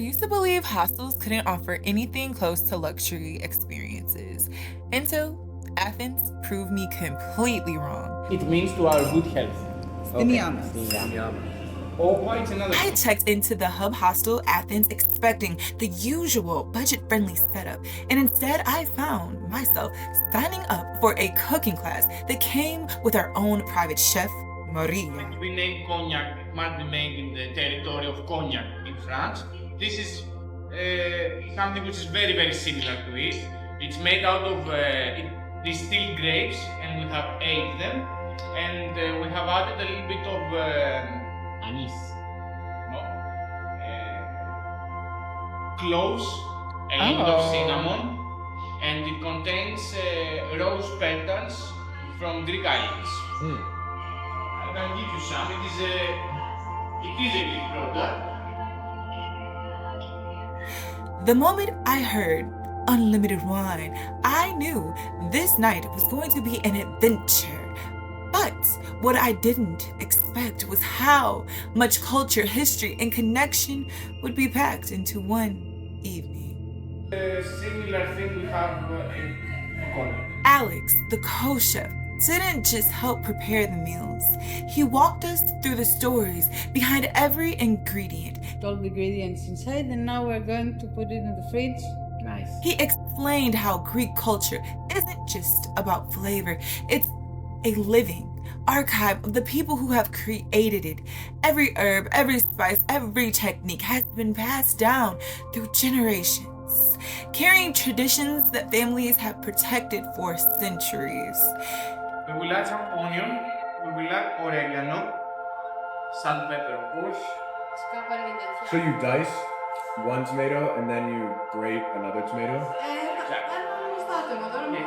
I used to believe hostels couldn't offer anything close to luxury experiences until Athens proved me completely wrong. It means to our good health. Oh, it's another I thing. checked into the Hub Hostel Athens expecting the usual budget-friendly setup, and instead I found myself signing up for a cooking class that came with our own private chef, Maria. We named cognac must be made in the territory of Cognac in France. This is something which is very, very similar to it. It's made out of distilled grapes, and we have aged them, and we have added a little bit of Anise. no, cloves, a little bit of cinnamon, and it contains rose petals from Greek islands. I can give you some. It is a Greek product. The moment I heard unlimited wine, I knew this night was going to be an adventure. But what I didn't expect was how much culture, history, and connection would be packed into one evening. Similar thing we have in cognac. Alex, the co-chef, didn't just help prepare the meals. He walked us through the stories behind every ingredient. All the ingredients inside, and now we're going to put it in the fridge. Nice. He explained how Greek culture isn't just about flavor, it's a living archive of the people who have created it. Every herb, every spice, every technique has been passed down through generations, carrying traditions that families have protected for centuries. We will add some onion, we will add oregano, salt, pepper, of course. So you dice one tomato and then you grate another tomato?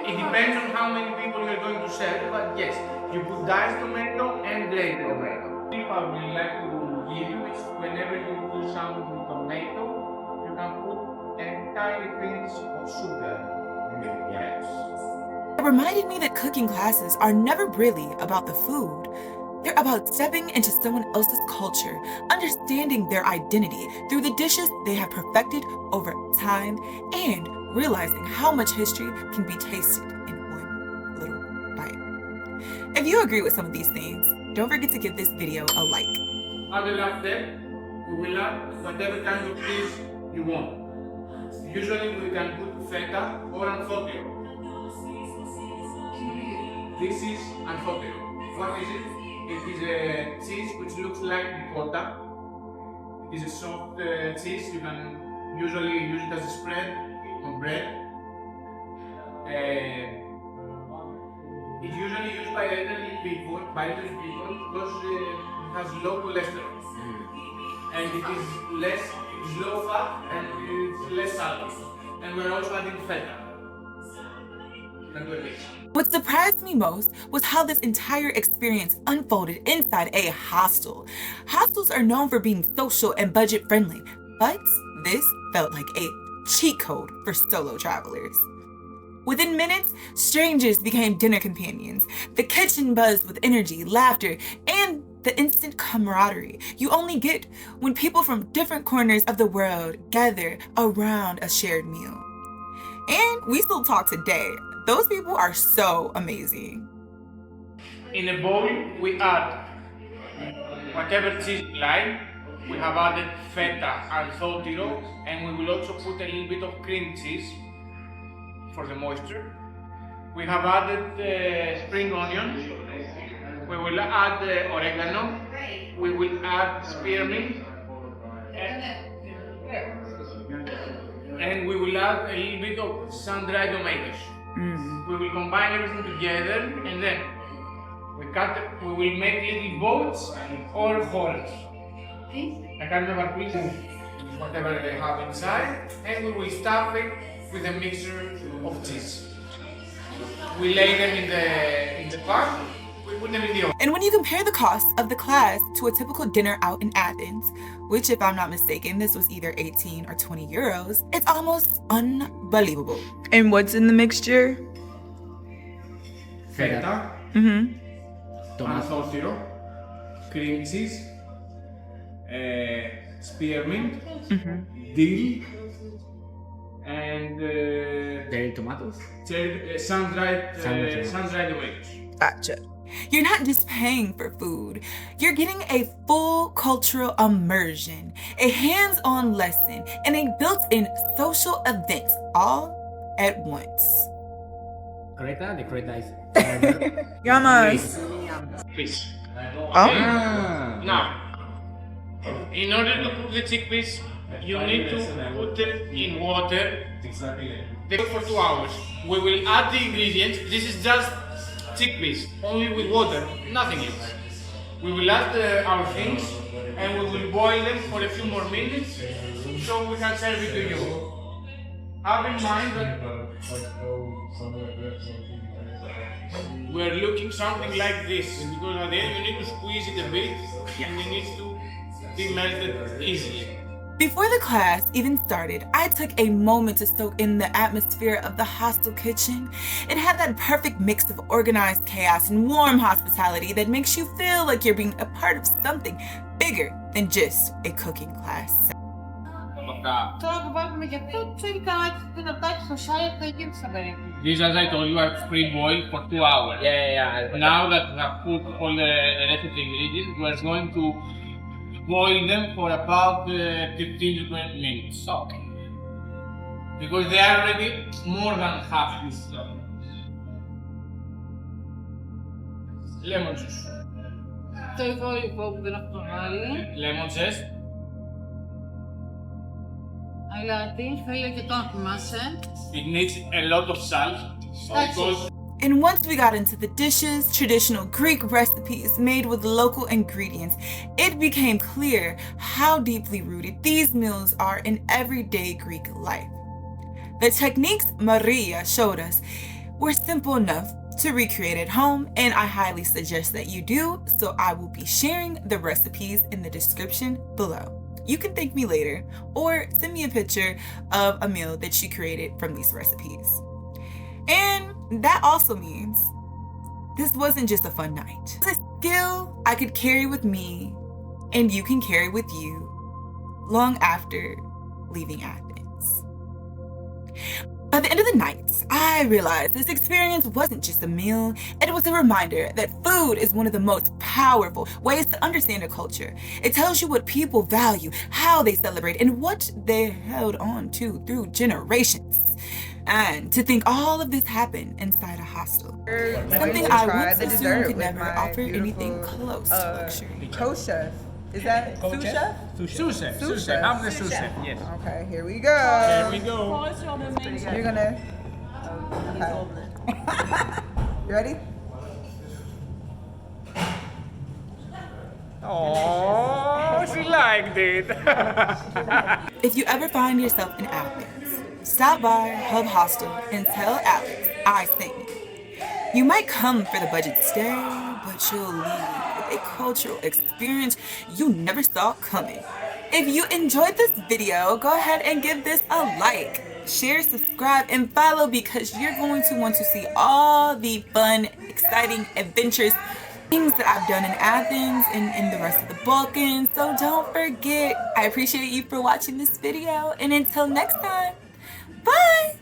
It depends on how many people you're going to serve, but yes, you put diced tomato and grated tomato. If I would like to give you is whenever you put some tomato, you can put a tiny pinch of sugar. Yes. It reminded me that cooking classes are never really about the food. They're about stepping into someone else's culture, understanding their identity through the dishes they have perfected over time, and realizing how much history can be tasted in one little bite. If you agree with some of these things, don't forget to give this video a like. Other than that, we will add whatever kind of cheese you want. Usually we can put feta or anfotio. This is anfotio. What is it? It is a cheese which looks like ricotta. It is a soft cheese. You can usually use it as a spread on bread. It's usually used by elderly people because it has low cholesterol. And it is low fat and it's less salty. And we're also adding feta. What surprised me most was how this entire experience unfolded inside a hostel. Hostels are known for being social and budget-friendly, but this felt like a cheat code for solo travelers. Within minutes, strangers became dinner companions. The kitchen buzzed with energy, laughter, and the instant camaraderie you only get when people from different corners of the world gather around a shared meal. And we still talk today. Those people are so amazing. In a bowl, we add whatever cheese you like. We have added feta and zoltiro, and we will also put a little bit of cream cheese for the moisture. We have added spring onion. We will add oregano. We will add spearmint. And we will add a little bit of sun-dried tomatoes. We will combine everything together, and then we will make little boats or holes. I can never please whatever they have inside, and we will stuff it with a mixture of cheese. We lay them in the pot. We put them in the oven. And when you compare the cost of the class to a typical dinner out in Athens, which if I'm not mistaken, this was either 18 or 20 euros, it's almost unbelievable. And what's in the mixture? Feta, Tomato. zoltiro, cream cheese, spearmint, dill, and Cherry tomatoes? sun-dried Sun-dried tomatoes. Gotcha. You're not just paying for food, you're getting a full cultural immersion, a hands-on lesson, and a built-in social event all at once. Creta? The Creta is... Yamas. Fish. Ah. Now, in order to cook the chickpeas, you need to put them in water. They cook for 2 hours. We will add the ingredients. This is just chickpeas, only with water, nothing else. We will add our things and we will boil them for a few more minutes so we can serve it to you. Have in mind that we're looking something like this because at the end you need to squeeze it a bit and it needs to be melted easily. Before the class even started, I took a moment to soak in the atmosphere of the hostel kitchen. It had that perfect mix of organized chaos and warm hospitality that makes you feel like you're being a part of something bigger than just a cooking class. Τώρα που βάλουμε και αυτό, ξέρει καλά την ατάξει στο σάι, θα γίνει στα περίπου. This, as I told you, I've pre-boiled for 2 hours. Yeah. Now that we have put all the rest of the ingredients, we're going to boil them for about 15 to 20 minutes. Okay. Because they are already more than half cooked. Lemon juice. Το υπόλοιπο που δεν έχω βάλει. Lemon zest. Αλάτι, θέλει αρκετό να θυμάσαι. It needs a lot of salt. Because And once we got into the dishes, traditional Greek recipes made with local ingredients, it became clear how deeply rooted these meals are in everyday Greek life. The techniques Maria showed us were simple enough to recreate at home, and I highly suggest that you do, so I will be sharing the recipes in the description below. You can thank me later or send me a picture of a meal that you created from these recipes. And that also means this wasn't just a fun night. It's a skill I could carry with me and you can carry with you long after leaving Athens. By the end of the night, I realized this experience wasn't just a meal, it was a reminder that food is one of the most powerful ways to understand a culture. It tells you what people value, how they celebrate, and what they held on to through generations. And to think all of this happened inside a hostel. Something I once assumed could never offer anything close to luxury. Co-chef. Is that sous chef? sous chef. Sous chef. I'm the sous chef, yes. Okay, here we go. There we go. You're gonna. Okay. You ready? Oh, she liked it. If you ever find yourself in Athens, stop by Hub Hostel and tell Alex I sent you. You might come for the budget stay, but you'll leave with a cultural experience you never saw coming. If you enjoyed this video, go ahead and give this a like, share, subscribe, and follow because you're going to want to see all the fun, exciting adventures, things that I've done in Athens and in the rest of the Balkans. So don't forget, I appreciate you for watching this video, and until next time, bye!